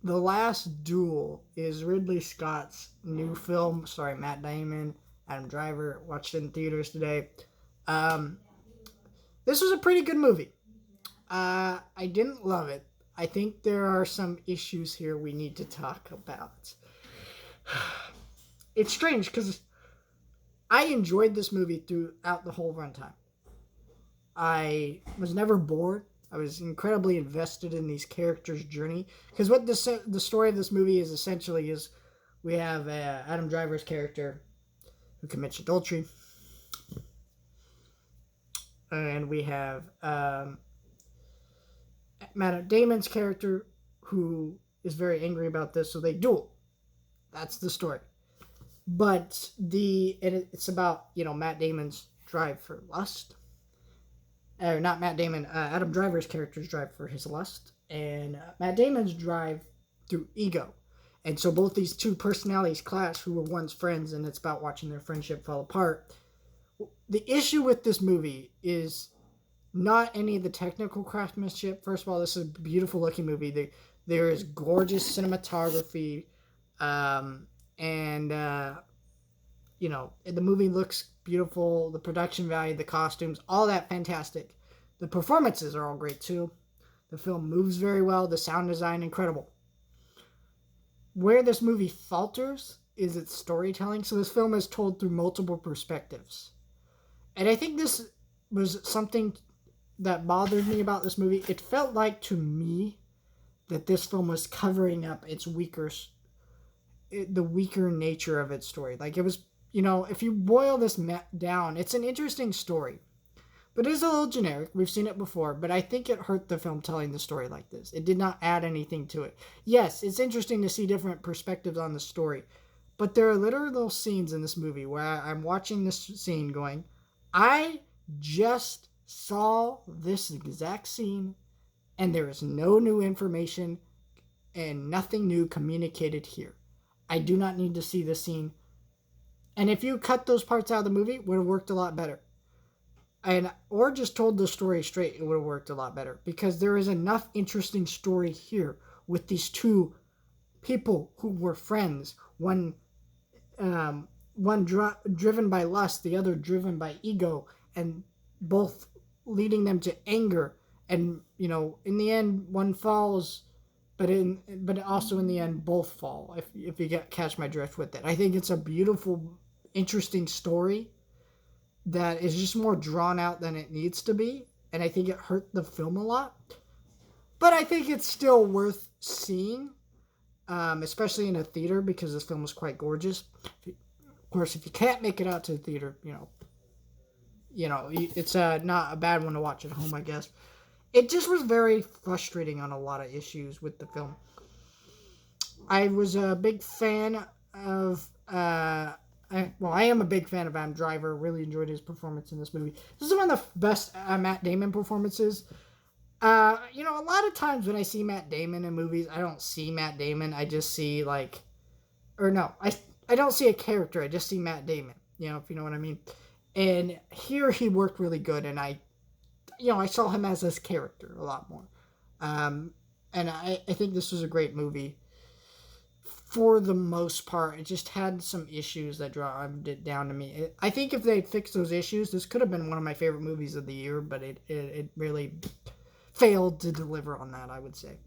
The Last Duel is Ridley Scott's new film, starring Matt Damon, Adam Driver. Watched it in theaters today. Um, this was a pretty good movie. I didn't love it. I think there are some issues here we need to talk about. It's strange because I enjoyed this movie throughout the whole runtime. I was never bored. I was incredibly invested in these characters' journey because what the story of this movie is essentially is we have Adam Driver's character who commits adultery, and we have Matt Damon's character who is very angry about this, so they duel. That's the story. But it's about Matt Damon's drive for lust, or not Matt Damon, Adam Driver's character's drive for his lust, and Matt Damon's drive through ego. And so both these two personalities clash who were once friends, and it's about watching their friendship fall apart. The issue with this movie is not any of the technical craftsmanship. First of all, this is a beautiful looking movie. There is gorgeous cinematography, and the movie looks beautiful. The production value, the costumes, all that fantastic. The performances are all great too. The film moves very well. The sound design, incredible. Where this movie falters is its storytelling. So this film is told through multiple perspectives. And I think this was something that bothered me about this movie. It felt like to me that this film was covering up the weaker nature of its story. Like it was, if you boil this down, it's an interesting story. But it is a little generic. We've seen it before, but I think it hurt the film telling the story like this. It did not add anything to it. Yes, it's interesting to see different perspectives on the story, but there are literal scenes in this movie where I'm watching this scene going, I just saw this exact scene, and there is no new information and nothing new communicated here. I do not need to see this scene. And if you cut those parts out of the movie, it would have worked a lot better. Or just told the story straight, it would have worked a lot better. Because there is enough interesting story here with these two people who were friends. One driven by lust, the other driven by ego, and both leading them to anger. And, in the end, one falls, but also in the end, both fall, if you catch my drift with it. I think it's a beautiful, interesting story that is just more drawn out than it needs to be, and I think it hurt the film a lot. But I think it's still worth seeing, especially in a theater, because this film was quite gorgeous. Of course, if you can't make it out to the theater, it's not a bad one to watch at home, I guess. It just was very frustrating on a lot of issues with the film. I was a big fan of I am a big fan of Adam Driver. Really enjoyed his performance in this movie. This is one of the best Matt Damon performances. A lot of times when I see Matt Damon in movies, I don't see Matt Damon. I just see I don't see a character. I just see Matt Damon. If you know what I mean. And here he worked really good, and I saw him as this character a lot more. And I think this was a great movie. For the most part, it just had some issues that dropped it down to me. I think if they fixed those issues, this could have been one of my favorite movies of the year, but it really failed to deliver on that, I would say.